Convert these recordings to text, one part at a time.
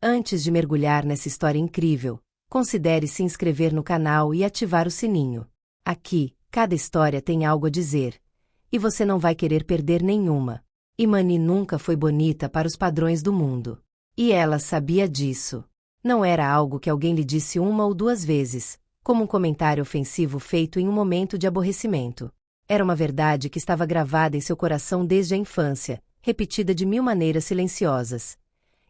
Antes de mergulhar nessa história incrível, considere se inscrever no canal e ativar o sininho. Aqui, cada história tem algo a dizer, e você não vai querer perder nenhuma. Imani nunca foi bonita para os padrões do mundo. E ela sabia disso. Não era algo que alguém lhe disse uma ou duas vezes, como um comentário ofensivo feito em um momento de aborrecimento. Era uma verdade que estava gravada em seu coração desde a infância, repetida de mil maneiras silenciosas.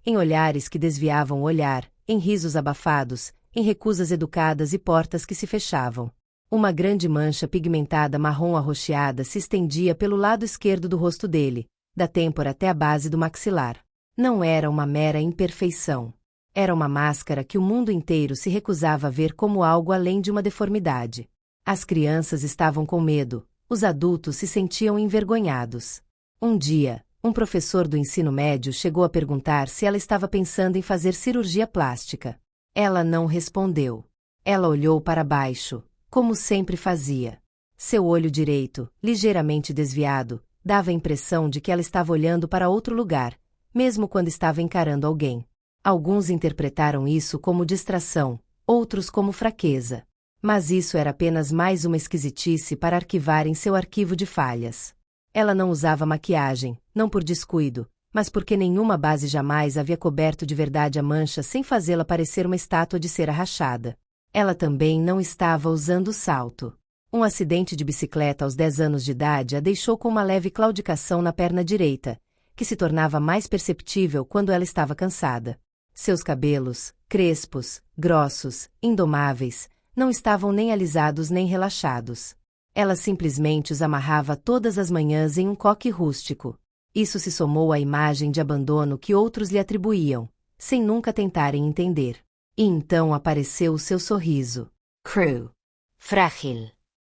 Em olhares que desviavam o olhar, em risos abafados, em recusas educadas e portas que se fechavam. Uma grande mancha pigmentada marrom arroxeada se estendia pelo lado esquerdo do rosto dele, da têmpora até a base do maxilar. Não era uma mera imperfeição. Era uma máscara que o mundo inteiro se recusava a ver como algo além de uma deformidade. As crianças estavam com medo, os adultos se sentiam envergonhados. Um dia, um professor do ensino médio chegou a perguntar se ela estava pensando em fazer cirurgia plástica. Ela não respondeu. Ela olhou para baixo, como sempre fazia. Seu olho direito, ligeiramente desviado, dava a impressão de que ela estava olhando para outro lugar, mesmo quando estava encarando alguém. Alguns interpretaram isso como distração, outros como fraqueza. Mas isso era apenas mais uma esquisitice para arquivar em seu arquivo de falhas. Ela não usava maquiagem, não por descuido, mas porque nenhuma base jamais havia coberto de verdade a mancha sem fazê-la parecer uma estátua de cera rachada. Ela também não estava usando salto. Um acidente de bicicleta aos 10 anos de idade a deixou com uma leve claudicação na perna direita, que se tornava mais perceptível quando ela estava cansada. Seus cabelos, crespos, grossos, indomáveis, não estavam nem alisados nem relaxados. Ela simplesmente os amarrava todas as manhãs em um coque rústico. Isso se somou à imagem de abandono que outros lhe atribuíam, sem nunca tentarem entender. E então apareceu o seu sorriso. Cru. Frágil.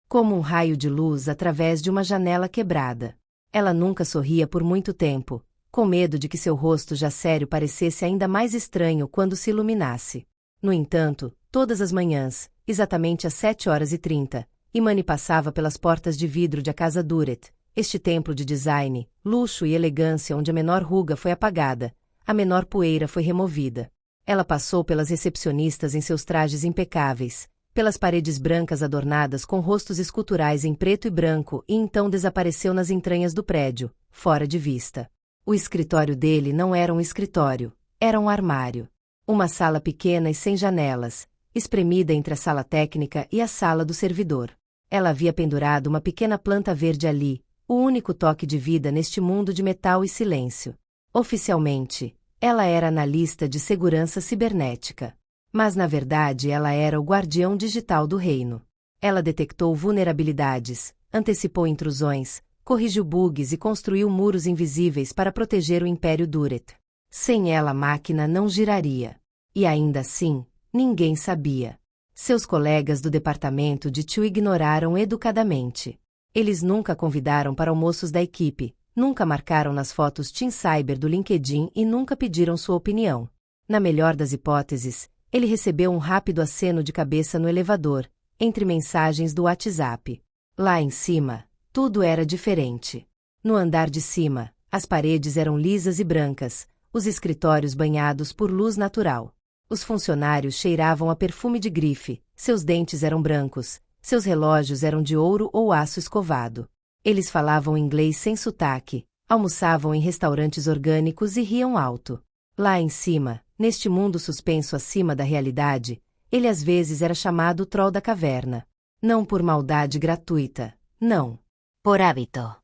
Como um raio de luz através de uma janela quebrada. Ela nunca sorria por muito tempo, com medo de que seu rosto já sério parecesse ainda mais estranho quando se iluminasse. No entanto, todas as manhãs, exatamente às 7h30, Imani passava pelas portas de vidro de a Casa Duret, este templo de design, luxo e elegância onde a menor ruga foi apagada, a menor poeira foi removida. Ela passou pelas recepcionistas em seus trajes impecáveis, pelas paredes brancas adornadas com rostos esculturais em preto e branco e então desapareceu nas entranhas do prédio, fora de vista. O escritório dele não era um escritório, era um armário. Uma sala pequena e sem janelas, espremida entre a sala técnica e a sala do servidor. Ela havia pendurado uma pequena planta verde ali, o único toque de vida neste mundo de metal e silêncio. Oficialmente, ela era analista de segurança cibernética. Mas na verdade ela era o guardião digital do reino. Ela detectou vulnerabilidades, antecipou intrusões, corrigiu bugs e construiu muros invisíveis para proteger o Império Duret. Sem ela a máquina não giraria. E ainda assim, ninguém sabia. Seus colegas do departamento de TI o ignoraram educadamente. Eles nunca a convidaram para almoços da equipe, nunca marcaram nas fotos Team Cyber do LinkedIn e nunca pediram sua opinião. Na melhor das hipóteses, ele recebeu um rápido aceno de cabeça no elevador, entre mensagens do WhatsApp. Lá em cima, tudo era diferente. No andar de cima, as paredes eram lisas e brancas, os escritórios banhados por luz natural. Os funcionários cheiravam a perfume de grife, seus dentes eram brancos, seus relógios eram de ouro ou aço escovado. Eles falavam inglês sem sotaque, almoçavam em restaurantes orgânicos e riam alto. Lá em cima, neste mundo suspenso acima da realidade, ele às vezes era chamado Troll da Caverna. Não por maldade gratuita, não. Por hábito.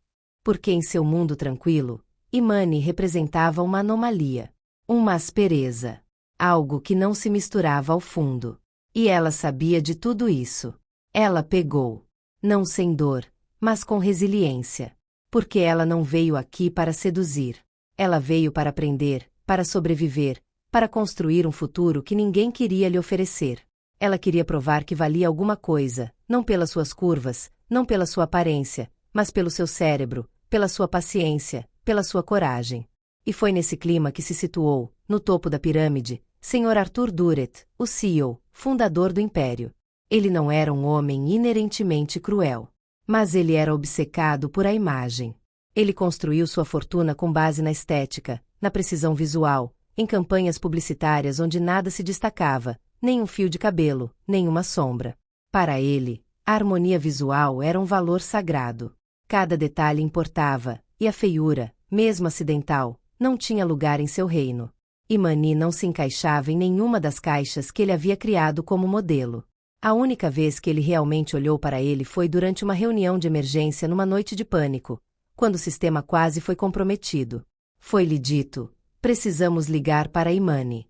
Porque em seu mundo tranquilo, Imani representava uma anomalia. Uma aspereza. Algo que não se misturava ao fundo. E ela sabia de tudo isso. Ela pegou. Não sem dor, mas com resiliência. Porque ela não veio aqui para seduzir. Ela veio para aprender, para sobreviver, para construir um futuro que ninguém queria lhe oferecer. Ela queria provar que valia alguma coisa, não pelas suas curvas, não pela sua aparência, mas pelo seu cérebro, pela sua paciência, pela sua coragem. E foi nesse clima que se situou, no topo da pirâmide, Sr. Arthur Duret, o CEO, fundador do Império. Ele não era um homem inerentemente cruel. Mas ele era obcecado por a imagem. Ele construiu sua fortuna com base na estética, na precisão visual, em campanhas publicitárias onde nada se destacava, nem um fio de cabelo, nem uma sombra. Para ele, a harmonia visual era um valor sagrado. Cada detalhe importava, e a feiura, mesmo acidental, não tinha lugar em seu reino. Imani não se encaixava em nenhuma das caixas que ele havia criado como modelo. A única vez que ele realmente olhou para ele foi durante uma reunião de emergência numa noite de pânico, quando o sistema quase foi comprometido. Foi-lhe dito: precisamos ligar para Imani.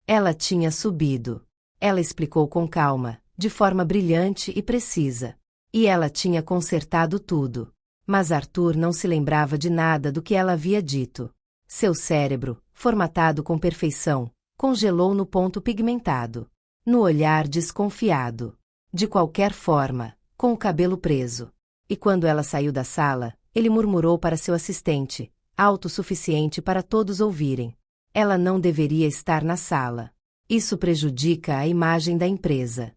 Ela tinha subido. Ela explicou com calma, de forma brilhante e precisa. E ela tinha consertado tudo. Mas Arthur não se lembrava de nada do que ela havia dito. Seu cérebro, formatado com perfeição, congelou no ponto pigmentado. No olhar desconfiado. De qualquer forma, com o cabelo preso. E quando ela saiu da sala, ele murmurou para seu assistente, alto o suficiente para todos ouvirem: ela não deveria estar na sala. Isso prejudica a imagem da empresa.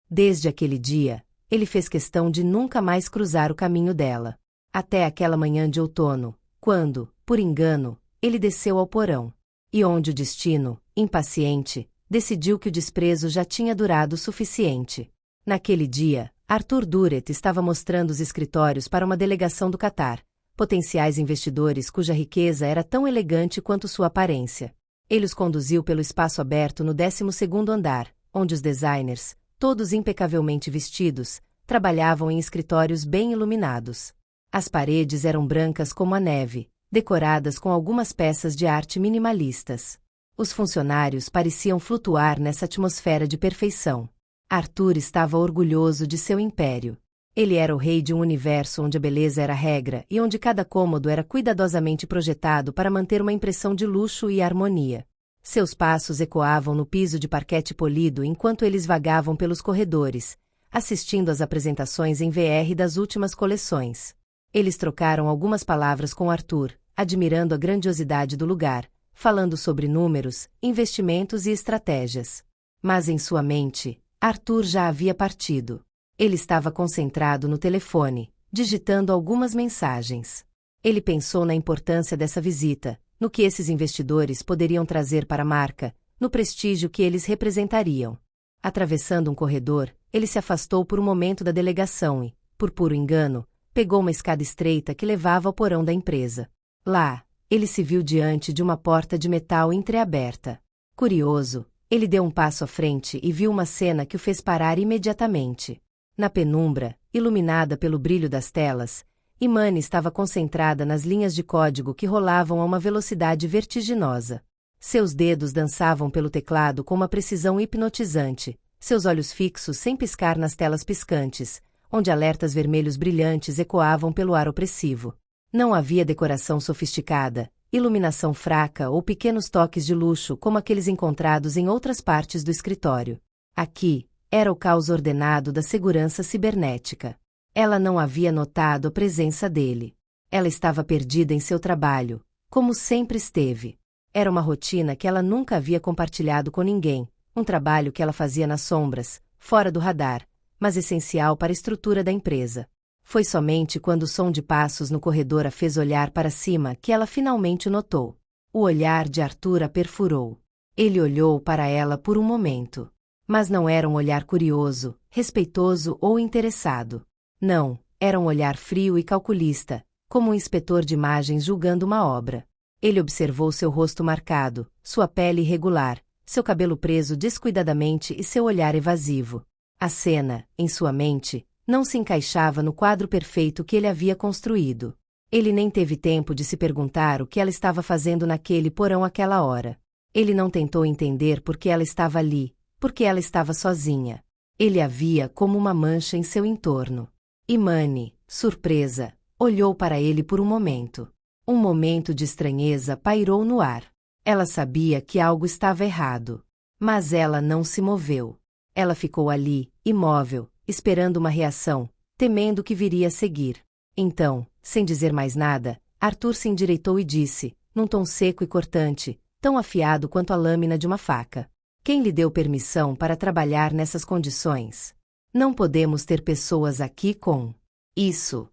Desde aquele dia, ele fez questão de nunca mais cruzar o caminho dela. Até aquela manhã de outono, quando, por engano, ele desceu ao porão. E onde o destino, impaciente, decidiu que o desprezo já tinha durado o suficiente. Naquele dia, Arthur Duret estava mostrando os escritórios para uma delegação do Catar, potenciais investidores cuja riqueza era tão elegante quanto sua aparência. Ele os conduziu pelo espaço aberto no 12º andar, onde os designers, todos impecavelmente vestidos, trabalhavam em escritórios bem iluminados. As paredes eram brancas como a neve, decoradas com algumas peças de arte minimalistas. Os funcionários pareciam flutuar nessa atmosfera de perfeição. Arthur estava orgulhoso de seu império. Ele era o rei de um universo onde a beleza era a regra e onde cada cômodo era cuidadosamente projetado para manter uma impressão de luxo e harmonia. Seus passos ecoavam no piso de parquete polido enquanto eles vagavam pelos corredores, assistindo às apresentações em VR das últimas coleções. Eles trocaram algumas palavras com Arthur, admirando a grandiosidade do lugar, falando sobre números, investimentos e estratégias. Mas em sua mente, Arthur já havia partido. Ele estava concentrado no telefone, digitando algumas mensagens. Ele pensou na importância dessa visita, no que esses investidores poderiam trazer para a marca, no prestígio que eles representariam. Atravessando um corredor, ele se afastou por um momento da delegação e, por puro engano, pegou uma escada estreita que levava ao porão da empresa. Lá, ele se viu diante de uma porta de metal entreaberta. Curioso, ele deu um passo à frente e viu uma cena que o fez parar imediatamente. Na penumbra, iluminada pelo brilho das telas, Imani estava concentrada nas linhas de código que rolavam a uma velocidade vertiginosa. Seus dedos dançavam pelo teclado com uma precisão hipnotizante, seus olhos fixos sem piscar nas telas piscantes, onde alertas vermelhos brilhantes ecoavam pelo ar opressivo. Não havia decoração sofisticada, iluminação fraca ou pequenos toques de luxo como aqueles encontrados em outras partes do escritório. Aqui, era o caos ordenado da segurança cibernética. Ela não havia notado a presença dele. Ela estava perdida em seu trabalho, como sempre esteve. Era uma rotina que ela nunca havia compartilhado com ninguém, um trabalho que ela fazia nas sombras, fora do radar, mas essencial para a estrutura da empresa. Foi somente quando o som de passos no corredor a fez olhar para cima que ela finalmente o notou. O olhar de Arthur a perfurou. Ele olhou para ela por um momento. Mas não era um olhar curioso, respeitoso ou interessado. Não, era um olhar frio e calculista, como um inspetor de imagens julgando uma obra. Ele observou seu rosto marcado, sua pele irregular, seu cabelo preso descuidadamente e seu olhar evasivo. A cena, em sua mente, não se encaixava no quadro perfeito que ele havia construído. Ele nem teve tempo de se perguntar o que ela estava fazendo naquele porão àquela hora. Ele não tentou entender por que ela estava ali, porque ela estava sozinha. Ele a via como uma mancha em seu entorno. Imani, surpresa, olhou para ele por um momento. Um momento de estranheza pairou no ar. Ela sabia que algo estava errado. Mas ela não se moveu. Ela ficou ali, imóvel, esperando uma reação, temendo o que viria a seguir. Então, sem dizer mais nada, Arthur se endireitou e disse, num tom seco e cortante, tão afiado quanto a lâmina de uma faca: quem lhe deu permissão para trabalhar nessas condições? Não podemos ter pessoas aqui com isso.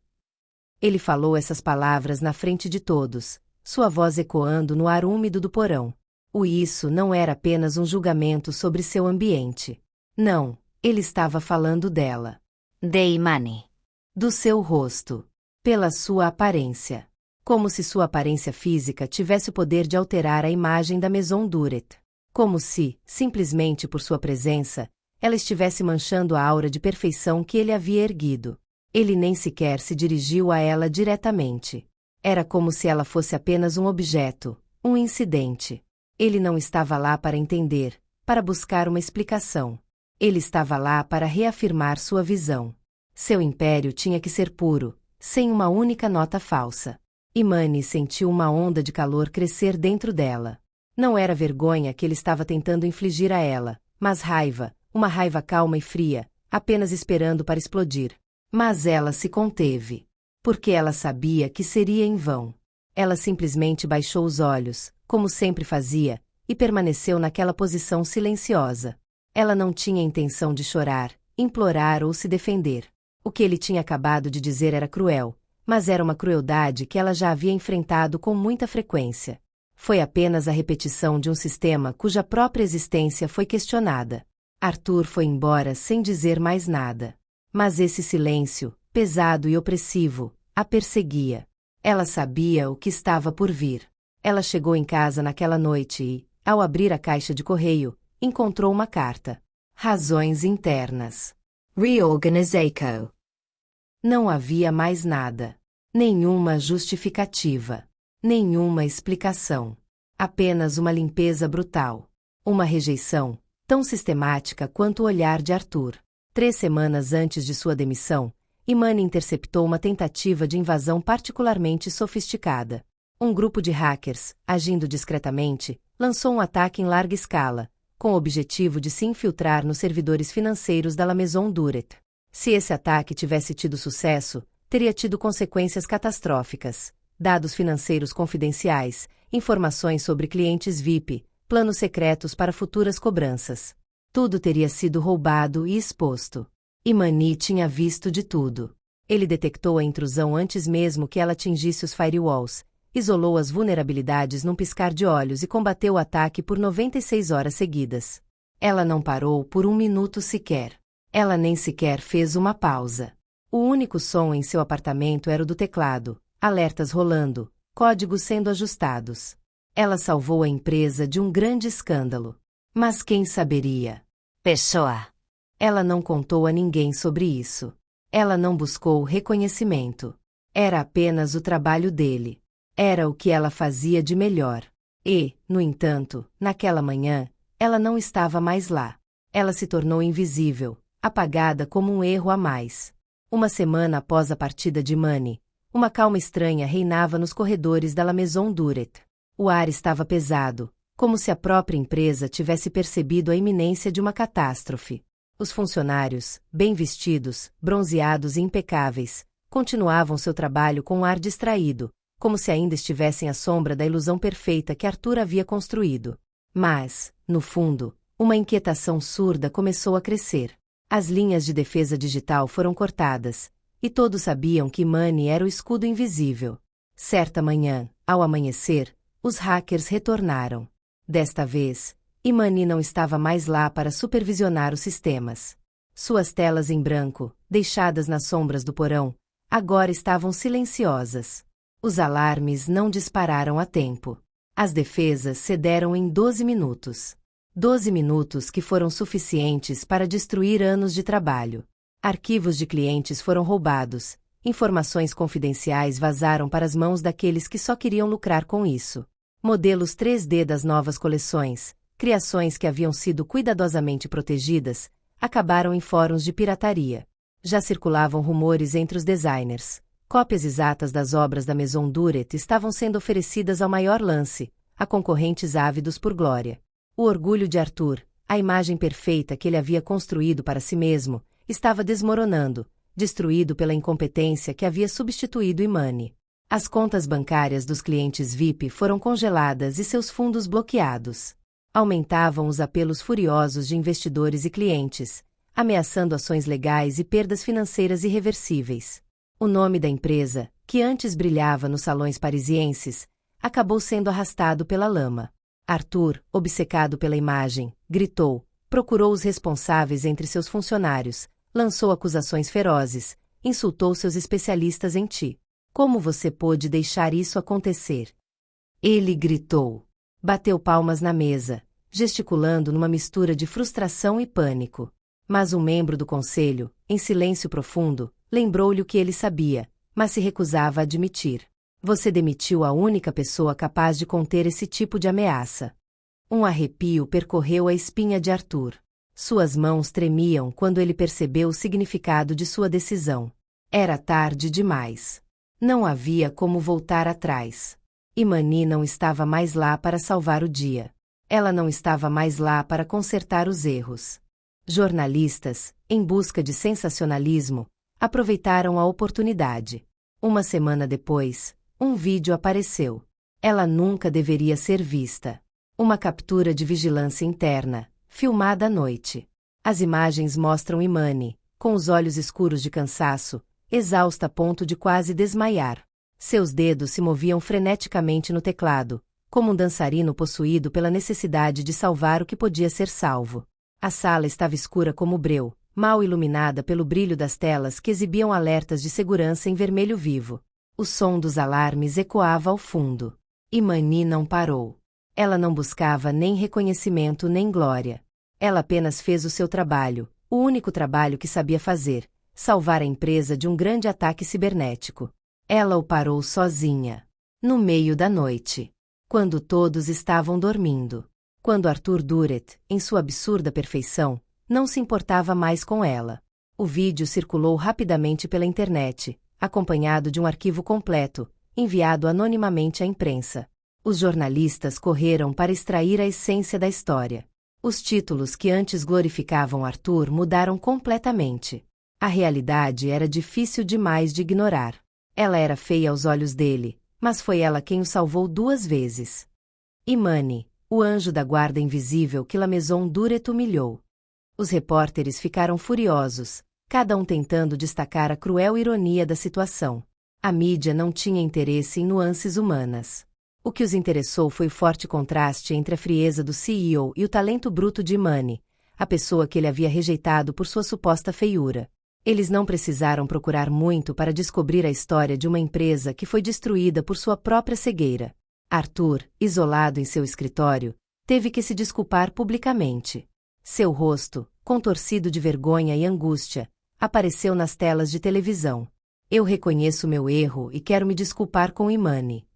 Ele falou essas palavras na frente de todos, sua voz ecoando no ar úmido do porão. O isso não era apenas um julgamento sobre seu ambiente. Não, ele estava falando dela. De Imani. Do seu rosto. Pela sua aparência. Como se sua aparência física tivesse o poder de alterar a imagem da Maison Duret. Como se, simplesmente por sua presença, ela estivesse manchando a aura de perfeição que ele havia erguido. Ele nem sequer se dirigiu a ela diretamente. Era como se ela fosse apenas um objeto, um incidente. Ele não estava lá para entender, para buscar uma explicação. Ele estava lá para reafirmar sua visão. Seu império tinha que ser puro, sem uma única nota falsa. Imani sentiu uma onda de calor crescer dentro dela. Não era vergonha que ele estava tentando infligir a ela, mas raiva, uma raiva calma e fria, apenas esperando para explodir. Mas ela se conteve. Porque ela sabia que seria em vão. Ela simplesmente baixou os olhos, como sempre fazia, e permaneceu naquela posição silenciosa. Ela não tinha intenção de chorar, implorar ou se defender. O que ele tinha acabado de dizer era cruel, mas era uma crueldade que ela já havia enfrentado com muita frequência. Foi apenas a repetição de um sistema cuja própria existência foi questionada. Arthur foi embora sem dizer mais nada. Mas esse silêncio, pesado e opressivo, a perseguia. Ela sabia o que estava por vir. Ela chegou em casa naquela noite e, ao abrir a caixa de correio, encontrou uma carta. Razões internas. Reorganização. Não havia mais nada. Nenhuma justificativa. Nenhuma explicação. Apenas uma limpeza brutal. Uma rejeição, tão sistemática quanto o olhar de Arthur. 3 semanas antes de sua demissão, Imani interceptou uma tentativa de invasão particularmente sofisticada. Um grupo de hackers, agindo discretamente, lançou um ataque em larga escala, com o objetivo de se infiltrar nos servidores financeiros da La Maison Duret. Se esse ataque tivesse tido sucesso, teria tido consequências catastróficas. Dados financeiros confidenciais, informações sobre clientes VIP, planos secretos para futuras cobranças. Tudo teria sido roubado e exposto. Imani tinha visto de tudo. Ele detectou a intrusão antes mesmo que ela atingisse os firewalls, isolou as vulnerabilidades num piscar de olhos e combateu o ataque por 96 horas seguidas. Ela não parou por 1 minuto sequer. Ela nem sequer fez uma pausa. O único som em seu apartamento era o do teclado, alertas rolando, códigos sendo ajustados. Ela salvou a empresa de um grande escândalo. Mas quem saberia? Pessoa. Ela não contou a ninguém sobre isso. Ela não buscou reconhecimento. Era apenas o trabalho dele. Era o que ela fazia de melhor. E, no entanto, naquela manhã, ela não estava mais lá. Ela se tornou invisível, apagada como um erro a mais. Uma semana após a partida de Imani, uma calma estranha reinava nos corredores da La Maison Duret. O ar estava pesado, como se a própria empresa tivesse percebido a iminência de uma catástrofe. Os funcionários, bem vestidos, bronzeados e impecáveis, continuavam seu trabalho com um ar distraído, como se ainda estivessem à sombra da ilusão perfeita que Arthur havia construído. Mas, no fundo, uma inquietação surda começou a crescer. As linhas de defesa digital foram cortadas, e todos sabiam que Imani era o escudo invisível. Certa manhã, ao amanhecer, os hackers retornaram. Desta vez, Imani não estava mais lá para supervisionar os sistemas. Suas telas em branco, deixadas nas sombras do porão, agora estavam silenciosas. Os alarmes não dispararam a tempo. As defesas cederam em 12 minutos. 12 minutos que foram suficientes para destruir anos de trabalho. Arquivos de clientes foram roubados, informações confidenciais vazaram para as mãos daqueles que só queriam lucrar com isso. Modelos 3D das novas coleções, criações que haviam sido cuidadosamente protegidas, acabaram em fóruns de pirataria. Já circulavam rumores entre os designers. Cópias exatas das obras da Maison Duret estavam sendo oferecidas ao maior lance, a concorrentes ávidos por glória. O orgulho de Arthur, a imagem perfeita que ele havia construído para si mesmo, estava desmoronando, destruído pela incompetência que havia substituído Imani. As contas bancárias dos clientes VIP foram congeladas e seus fundos bloqueados. Aumentavam os apelos furiosos de investidores e clientes, ameaçando ações legais e perdas financeiras irreversíveis. O nome da empresa, que antes brilhava nos salões parisienses, acabou sendo arrastado pela lama. Arthur, obcecado pela imagem, gritou, procurou os responsáveis entre seus funcionários, lançou acusações ferozes, insultou seus especialistas em ti. Como você pôde deixar isso acontecer? Ele gritou. Bateu palmas na mesa, gesticulando numa mistura de frustração e pânico. Mas um membro do conselho, em silêncio profundo, lembrou-lhe o que ele sabia, mas se recusava a admitir. Você demitiu a única pessoa capaz de conter esse tipo de ameaça. Um arrepio percorreu a espinha de Arthur. Suas mãos tremiam quando ele percebeu o significado de sua decisão. Era tarde demais. Não havia como voltar atrás. Imani não estava mais lá para salvar o dia. Ela não estava mais lá para consertar os erros. Jornalistas, em busca de sensacionalismo, aproveitaram a oportunidade. Uma semana depois, um vídeo apareceu. Ela nunca deveria ser vista. Uma captura de vigilância interna, filmada à noite. As imagens mostram Imani, com os olhos escuros de cansaço, exausta a ponto de quase desmaiar. Seus dedos se moviam freneticamente no teclado, como um dançarino possuído pela necessidade de salvar o que podia ser salvo. A sala estava escura como breu, mal iluminada pelo brilho das telas que exibiam alertas de segurança em vermelho vivo. O som dos alarmes ecoava ao fundo. Imani não parou. Ela não buscava nem reconhecimento nem glória. Ela apenas fez o seu trabalho, o único trabalho que sabia fazer, salvar a empresa de um grande ataque cibernético. Ela o parou sozinha, no meio da noite, quando todos estavam dormindo. Quando Arthur Duret, em sua absurda perfeição, não se importava mais com ela. O vídeo circulou rapidamente pela internet, acompanhado de um arquivo completo, enviado anonimamente à imprensa. Os jornalistas correram para extrair a essência da história. Os títulos que antes glorificavam Arthur mudaram completamente. A realidade era difícil demais de ignorar. Ela era feia aos olhos dele, mas foi ela quem o salvou 2 vezes. Imani, o anjo da guarda invisível que La Maison Duret humilhou. Os repórteres ficaram furiosos, cada um tentando destacar a cruel ironia da situação. A mídia não tinha interesse em nuances humanas. O que os interessou foi o forte contraste entre a frieza do CEO e o talento bruto de Imani, a pessoa que ele havia rejeitado por sua suposta feiura. Eles não precisaram procurar muito para descobrir a história de uma empresa que foi destruída por sua própria cegueira. Arthur, isolado em seu escritório, teve que se desculpar publicamente. Seu rosto, contorcido de vergonha e angústia, apareceu nas telas de televisão. Eu reconheço meu erro e quero me desculpar com Imani.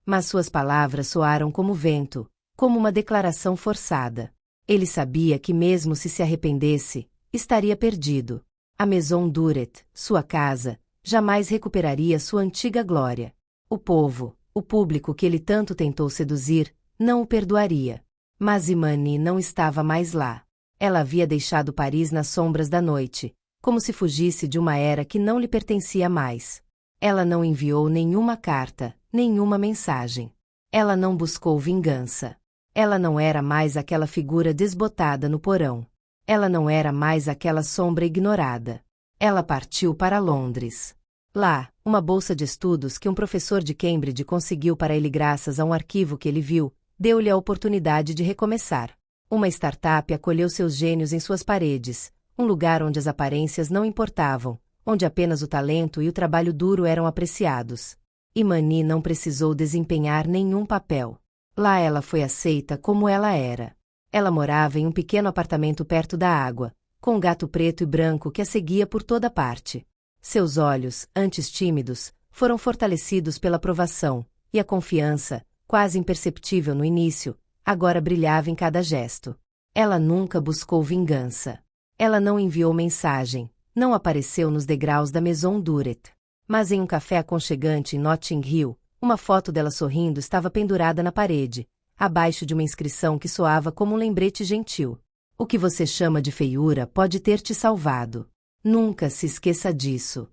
Mas suas palavras soaram como vento, como uma declaração forçada. Ele sabia que mesmo se arrependesse, estaria perdido. A Maison Duret, sua casa, jamais recuperaria sua antiga glória. O povo, o público que ele tanto tentou seduzir, não o perdoaria. Mas Imani não estava mais lá. Ela havia deixado Paris nas sombras da noite, como se fugisse de uma era que não lhe pertencia mais. Ela não enviou nenhuma carta, nenhuma mensagem. Ela não buscou vingança. Ela não era mais aquela figura desbotada no porão. Ela não era mais aquela sombra ignorada. Ela partiu para Londres. Lá, uma bolsa de estudos que um professor de Cambridge conseguiu para ele graças a um arquivo que ele viu, deu-lhe a oportunidade de recomeçar. Uma startup acolheu seus gênios em suas paredes, um lugar onde as aparências não importavam, onde apenas o talento e o trabalho duro eram apreciados. Imani não precisou desempenhar nenhum papel. Lá ela foi aceita como ela era. Ela morava em um pequeno apartamento perto da água, com um gato preto e branco que a seguia por toda parte. Seus olhos, antes tímidos, foram fortalecidos pela provação, e a confiança, quase imperceptível no início, agora brilhava em cada gesto. Ela nunca buscou vingança. Ela não enviou mensagem, não apareceu nos degraus da Maison Duret. Mas em um café aconchegante em Notting Hill, uma foto dela sorrindo estava pendurada na parede, abaixo de uma inscrição que soava como um lembrete gentil. O que você chama de feiura pode ter te salvado. Nunca se esqueça disso.